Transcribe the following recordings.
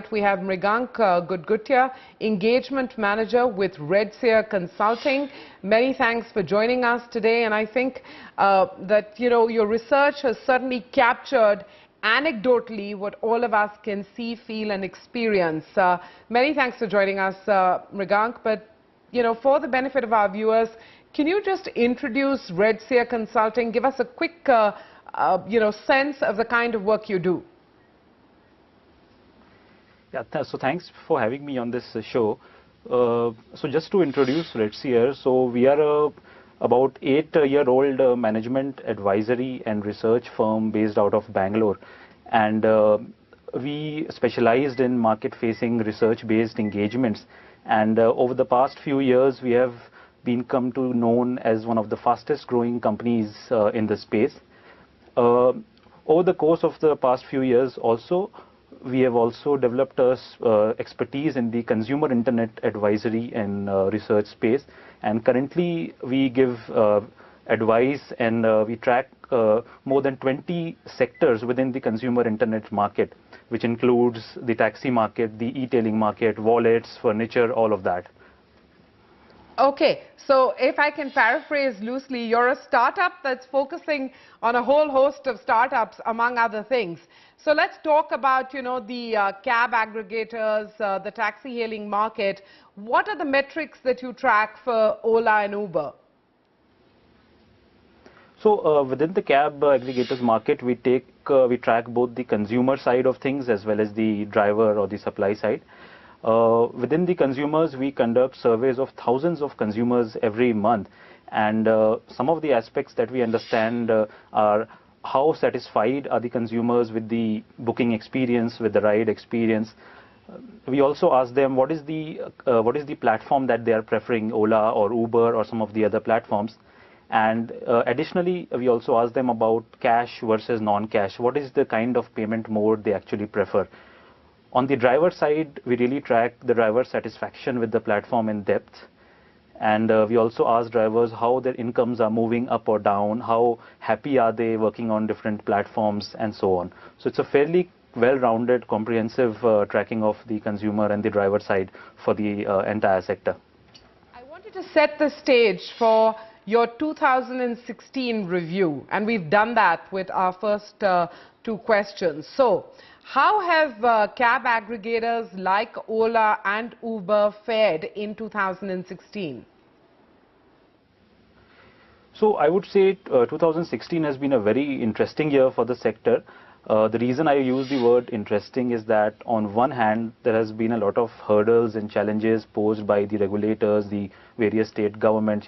We have Mrigank Gudgutia, Engagement Manager with RedSeer Consulting. Many thanks for joining us today, and I think that your research has certainly captured anecdotally what all of us can see, feel and experience. Many thanks for joining us, Mrigank, but for the benefit of our viewers, can you just introduce RedSeer Consulting, give us a quick sense of the kind of work you do? Yeah, so thanks for having me on this show. So just to introduce RedSeer, so we are about 8-year-old management advisory and research firm based out of Bangalore, and we specialized in market-facing research-based engagements. And over the past few years, we have become known as one of the fastest-growing companies in the space. Over the course of the past few years, we have also developed expertise in the consumer internet advisory and research space, and currently we give advice and we track more than 20 sectors within the consumer internet market, which includes the taxi market, the e-tailing market, wallets, furniture, all of that. Okay, so if I can paraphrase loosely, you're a startup that's focusing on a whole host of startups, among other things. So let's talk about, the cab aggregators, the taxi hailing market. What are the metrics that you track for Ola and Uber? So within the cab aggregators market, we track both the consumer side of things as well as the driver or the supply side. Within the consumers, we conduct surveys of thousands of consumers every month, and some of the aspects that we understand are how satisfied are the consumers with the booking experience, with the ride experience. We also ask them what is the platform that they are preferring, Ola or Uber or some of the other platforms. And additionally, we also ask them about cash versus non-cash. What is the kind of payment mode they actually prefer? On the driver side, we really track the driver satisfaction with the platform in depth. And we also ask drivers how their incomes are moving up or down, how happy are they working on different platforms, and so on. So it's a fairly well-rounded, comprehensive tracking of the consumer and the driver side for the entire sector. I wanted to set the stage for your 2016 review, and we've done that with our first two questions. So, how have cab aggregators like Ola and Uber fared in 2016? So I would say 2016 has been a very interesting year for the sector. The reason I use the word interesting is that on one hand, there has been a lot of hurdles and challenges posed by the regulators, the various state governments,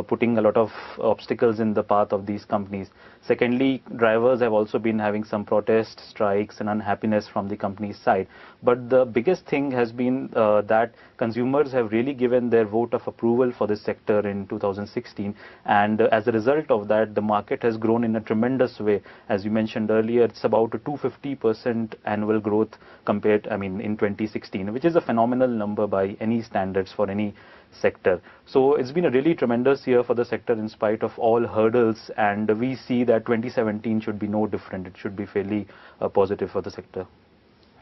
putting a lot of obstacles in the path of these companies. Secondly, drivers have also been having some protests, strikes and unhappiness from the company's side. But the biggest thing has been that consumers have really given their vote of approval for this sector in 2016. And as a result of that, the market has grown in a tremendous way. As you mentioned earlier, it's about a 250% annual growth compared, in 2016, which is a phenomenal number by any standards for any sector. So it's been a really tremendous year for the sector in spite of all hurdles, and we see that 2017 should be no different. It should be fairly positive for the sector.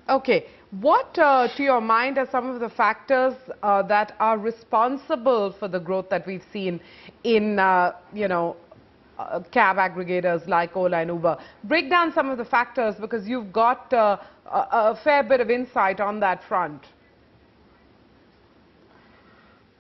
Okay, what to your mind are some of the factors that are responsible for the growth that we've seen in cab aggregators like Ola and Uber? Break down some of the factors, because you've got a fair bit of insight on that front.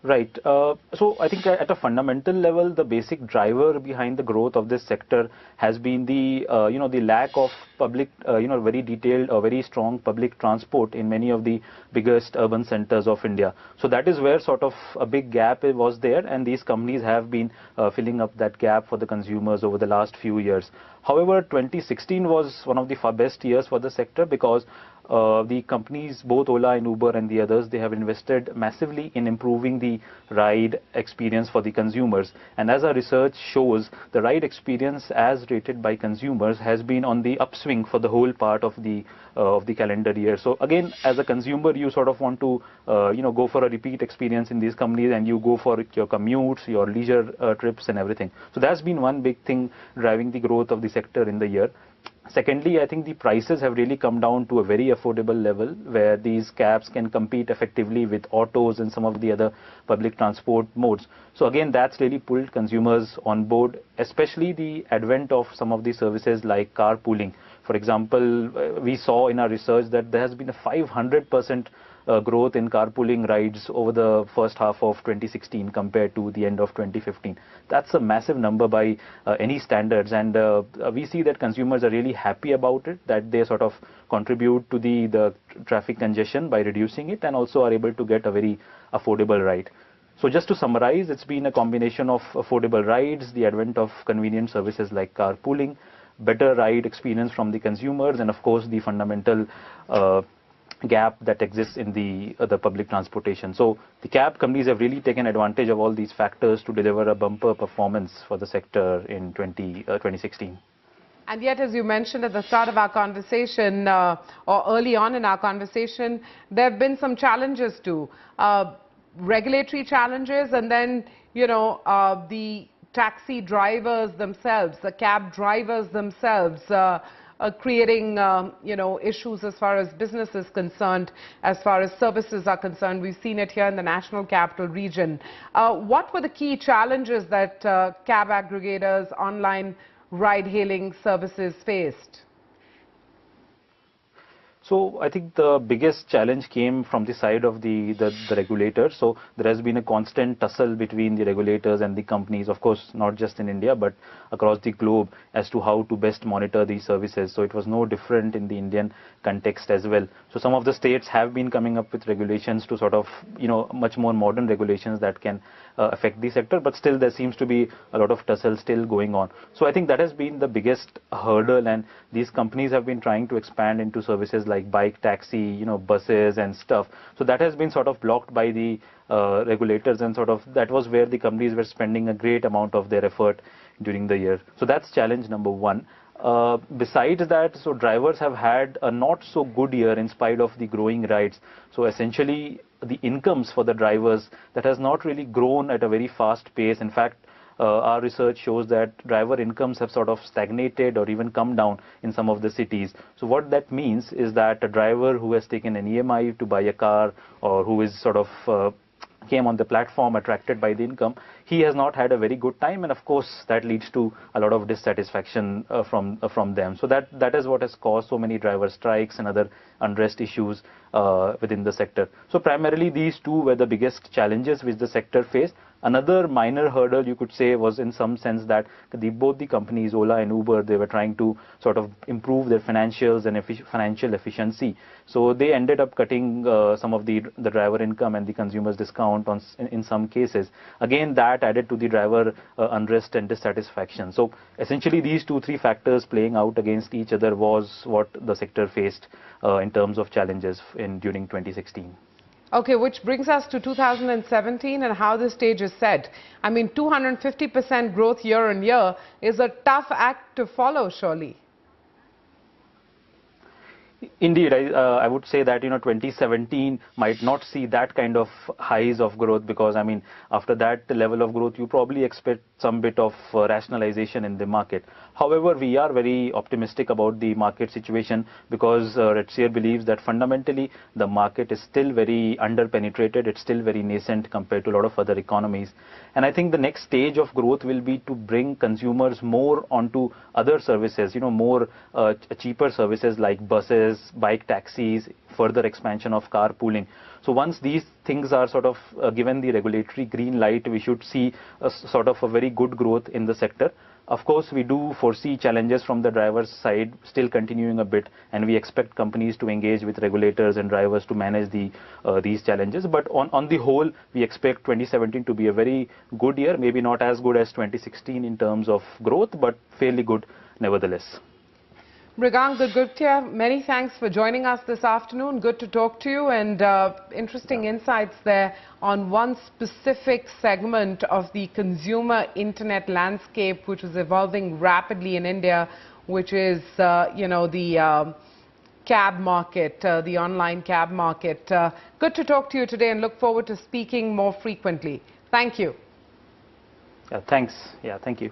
Right. So I think at a fundamental level, the basic driver behind the growth of this sector has been the the lack of public, very detailed or very strong public transport in many of the biggest urban centers of India. So that is where sort of a big gap was there, and these companies have been filling up that gap for the consumers over the last few years. However, 2016 was one of the best years for the sector, because the companies, both Ola and Uber and the others, they have invested massively in improving the ride experience for the consumers. And as our research shows, the ride experience as rated by consumers has been on the upswing for the whole part of the calendar year. So again, as a consumer, you sort of want to go for a repeat experience in these companies, and you go for your commutes, your leisure trips and everything. So that's been one big thing driving the growth of the sector in the year. Secondly, I think the prices have really come down to a very affordable level where these cabs can compete effectively with autos and some of the other public transport modes. So again, that's really pulled consumers on board, especially the advent of some of the services like carpooling. For example, we saw in our research that there has been a 500% growth in carpooling rides over the first half of 2016 compared to the end of 2015. That's a massive number by any standards, and we see that consumers are really happy about it, that they sort of contribute to the traffic congestion by reducing it and also are able to get a very affordable ride. So just to summarize, it's been a combination of affordable rides, the advent of convenient services like carpooling, better ride experience from the consumers, and of course the fundamental gap that exists in the public transportation. So the cab companies have really taken advantage of all these factors to deliver a bumper performance for the sector in 2016. And yet, as you mentioned at the start of our conversation, or early on in our conversation, there have been some challenges too. Regulatory challenges, and then, you know, the taxi drivers themselves, the cab drivers themselves, creating, you know, issues as far as business is concerned, as far as services are concerned. We've seen it here in the National Capital Region. What were the key challenges that cab aggregators, online ride-hailing services faced? So I think the biggest challenge came from the side of the regulators. So there has been a constant tussle between the regulators and the companies, of course, not just in India, but across the globe, as to how to best monitor these services. So it was no different in the Indian context as well. So some of the states have been coming up with regulations to sort of, you know, much more modern regulations that can affect the sector, but still there seems to be a lot of tussle still going on. So I think that has been the biggest hurdle, and these companies have been trying to expand into services like bike taxi, you know, buses and stuff. So that has been sort of blocked by the regulators, and sort of that was where the companies were spending a great amount of their effort during the year. So that's challenge number one. Besides that, so drivers have had a not so good year in spite of the growing rides. So essentially the incomes for the drivers, that has not really grown at a very fast pace. In fact, our research shows that driver incomes have sort of stagnated or even come down in some of the cities. So what that means is that a driver who has taken an EMI to buy a car, or who is sort of came on the platform attracted by the income, he has not had a very good time, and of course that leads to a lot of dissatisfaction from them. So that is what has caused so many driver strikes and other unrest issues within the sector. So primarily these two were the biggest challenges which the sector faced. Another minor hurdle, you could say, was in some sense that both the companies, Ola and Uber, they were trying to sort of improve their financials and financial efficiency. So they ended up cutting some of the driver income and the consumer's discount in some cases. Again, that added to the driver unrest and dissatisfaction. So essentially these 2-3 factors playing out against each other was what the sector faced in terms of challenges during 2016. Okay, which brings us to 2017 and how the stage is set. I mean, 250% growth year on year is a tough act to follow, surely. Indeed, I would say that 2017 might not see that kind of highs of growth, because I mean after that level of growth you probably expect some bit of rationalization in the market. However, we are very optimistic about the market situation, because RedSeer believes that fundamentally the market is still very under-penetrated. It's still very nascent compared to a lot of other economies. And I think the next stage of growth will be to bring consumers more onto other services, more cheaper services like buses, bike taxis, further expansion of carpooling. So once these things are sort of given the regulatory green light, we should see a sort of a very good growth in the sector. Of course, we do foresee challenges from the driver's side still continuing a bit, and we expect companies to engage with regulators and drivers to manage these challenges. But on the whole, we expect 2017 to be a very good year, maybe not as good as 2016 in terms of growth, but fairly good nevertheless. Mrigank Gudgutya, many thanks for joining us this afternoon. Good to talk to you, and interesting insights there on one specific segment of the consumer internet landscape, which is evolving rapidly in India, which is, the cab market, the online cab market. Good to talk to you today, and look forward to speaking more frequently. Thank you. Thanks. Yeah, thank you.